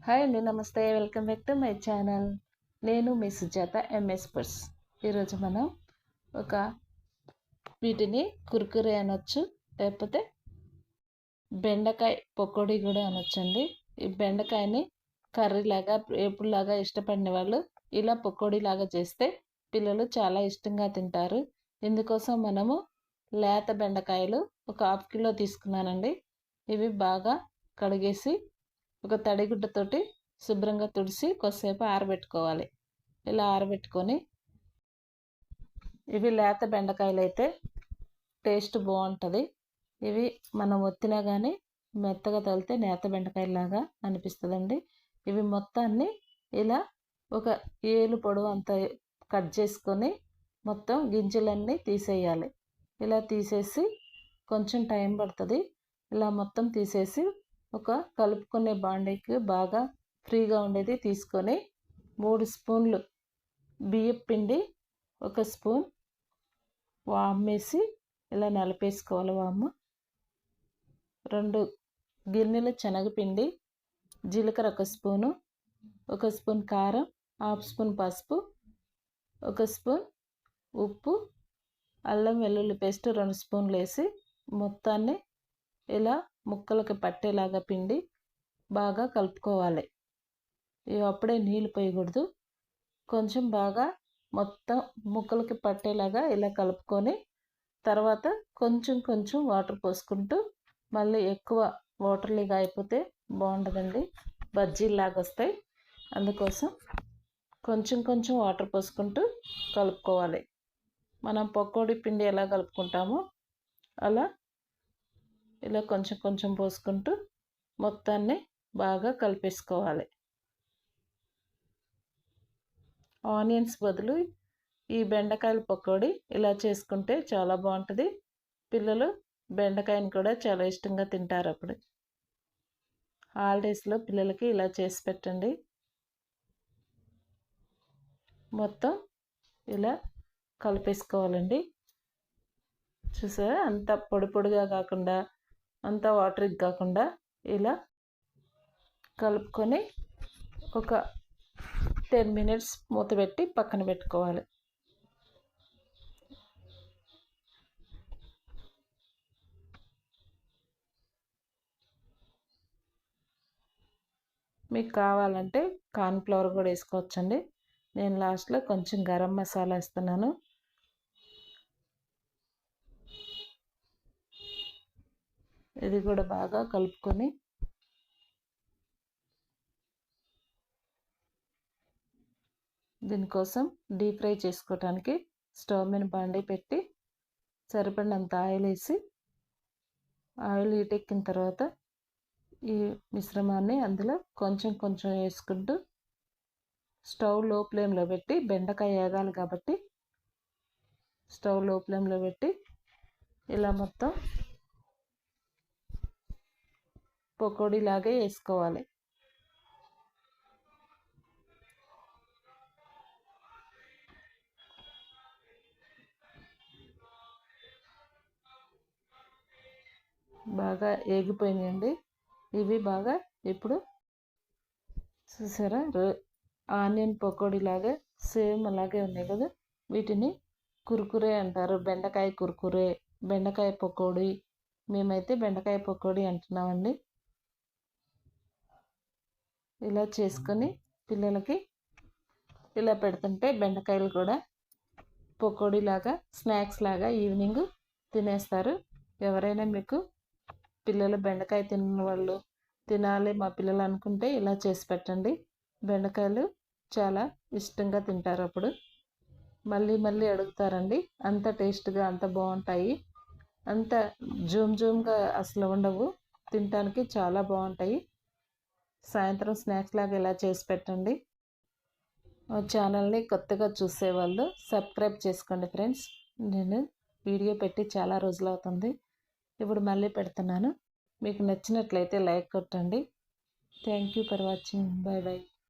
Hi అండి, నమస్తే. Welcome back to my channel. నేను మీ సుజాత ఎంఎస్ పర్స్. ఈరోజు మనం వీటిని కుర్కురే అనొచ్చు, లేకపోతే బెండకాయ పకోడీ కూడా అనొచ్చండి. ఈ బెండకాయని కర్రీలాగా వేపుడులాగా ఇష్టపడిన వాళ్ళు ఇలా పకోడీలాగా చేస్తే పిల్లలు చాలా ఇష్టంగా తింటారు. ఇందుకోసం మనము లేత బెండకాయలు ఒక 1/2 కిలో తీసుకున్నానండి. ఇవి బాగా కడిగేసి ఒక తడిగుడ్డతోటి శుభ్రంగా తుడిసి కొద్దిసేపు ఆరబెట్టుకోవాలి. ఇలా ఆరబెట్టుకొని, ఇవి లేత బెండకాయలు అయితే టేస్ట్ బాగుంటుంది. ఇవి మనం ఒత్తినా కానీ మెత్తగా తగిలితే నేత బెండకాయలాగా అనిపిస్తుందండి. ఇవి మొత్తాన్ని ఇలా ఒక ఏలు పొడవు అంత కట్ చేసుకొని మొత్తం గింజలన్నీ తీసేయాలి. ఇలా తీసేసి కొంచెం టైం పడుతుంది. ఇలా మొత్తం తీసేసి ఒక కలుపుకునే బాండీకి బాగా ఫ్రీగా ఉండేది తీసుకొని 3 స్పూన్లు బియ్యం పిండి, 1 స్పూన్ వాము వేసి ఇలా నలిపేసుకోవాలి. వాము 2 గిన్నెల శనగపిండి, జీలకర్ర 1 స్పూను, 1 స్పూన్ కారం, 1/2 స్పూన్ పసుపు, 1 స్పూన్ ఉప్పు, అల్లం వెల్లుల్లి పేస్ట్ 2 స్పూన్లు వేసి మొత్తాన్ని ఇలా ముక్కలకి పట్టేలాగా పిండి బాగా కలుపుకోవాలి. ఇవి అప్పుడే నీళ్ళు పోయకూడదు. కొంచెం బాగా మొత్తం ముక్కలకి పట్టేలాగా ఇలా కలుపుకొని తర్వాత కొంచెం కొంచెం వాటర్ పోసుకుంటూ, మళ్ళీ ఎక్కువ వాటర్లీగా అయిపోతే బాగుండదండి, బజ్జీలాగా వస్తాయి. అందుకోసం కొంచెం కొంచెం వాటర్ పోసుకుంటూ కలుపుకోవాలి. మనం పకోడీ పిండి ఎలా కలుపుకుంటామో అలా ఇలా కొంచెం కొంచెం పోసుకుంటూ మొత్తాన్ని బాగా కలిపేసుకోవాలి. ఆనియన్స్ బదులు ఈ బెండకాయల పకోడీ ఇలా చేసుకుంటే చాలా బాగుంటుంది. పిల్లలు బెండకాయని కూడా చాలా ఇష్టంగా తింటారు. అప్పుడు హాలిడేస్లో పిల్లలకి ఇలా చేసి పెట్టండి. మొత్తం ఇలా కలిపేసుకోవాలండి. చూసారా, అంత పొడి పొడిగా కాకుండా అంత వాటర్కి కాకుండా ఇలా కలుపుకొని ఒక 10 మినిట్స్ మూత పెట్టి పక్కన పెట్టుకోవాలి. మీకు కావాలంటే కార్న్ఫ్లవర్ కూడా వేసుకోవచ్చండి. నేను లాస్ట్లో కొంచెం గరం మసాలా వేస్తున్నాను. ఇది కూడా బాగా కలుపుకొని దీనికోసం డీప్ ఫ్రై చేసుకోవడానికి స్టవ్ మీద బాండీ పెట్టి సరిపడినంత ఆయిల్ వేసి, ఆయిల్ హీట్ ఎక్కిన తర్వాత ఈ మిశ్రమాన్ని అందులో కొంచెం కొంచెం వేసుకుంటూ స్టవ్ లో ఫ్లేమ్లో పెట్టి, బెండకాయ వేగాలి కాబట్టి స్టవ్ లో ఫ్లేమ్లో పెట్టి ఇలా మొత్తం పకోడీలాగే వేసుకోవాలి. బాగా ఏగిపోయినాయండి. ఇవి బాగా ఇప్పుడు చూసారా, ఆనియన్ పకోడీ లాగా సేమ్ అలాగే ఉన్నాయి కదా. వీటిని కుర్కురే అంటారు. బెండకాయ కుర్కురే, బెండకాయ పకోడీ. మేమైతే బెండకాయ పకోడీ అంటున్నామండి. ఇలా చేసుకొని పిల్లలకి ఇలా పెడుతుంటే బెండకాయలు కూడా పకోడీ లాగా స్నాక్స్ లాగా ఈవినింగ్ తినేస్తారు. ఎవరైనా మీకు పిల్లలు బెండకాయ తిన్న వాళ్ళు తినాలి మా పిల్లలు అనుకుంటే ఇలా చేసి పెట్టండి. బెండకాయలు చాలా ఇష్టంగా తింటారు. అప్పుడు మళ్ళీ మళ్ళీ అడుగుతారండి. అంత టేస్ట్గా అంత బాగుంటాయి. అంత జూమ్గా అసలు ఉండవు, తినడానికి చాలా బాగుంటాయి. సాయంత్రం స్నాక్స్ లాగా ఇలా చేసి పెట్టండి. ఛానల్ని కొత్తగా చూసేవాళ్ళు సబ్స్క్రైబ్ చేసుకోండి ఫ్రెండ్స్. నేను వీడియో పెట్టి చాలా రోజులు అవుతుంది, ఇప్పుడు మళ్ళీ పెడుతున్నాను. మీకు నచ్చినట్లయితే లైక్ కొట్టండి. Thank you for watching. Bye bye.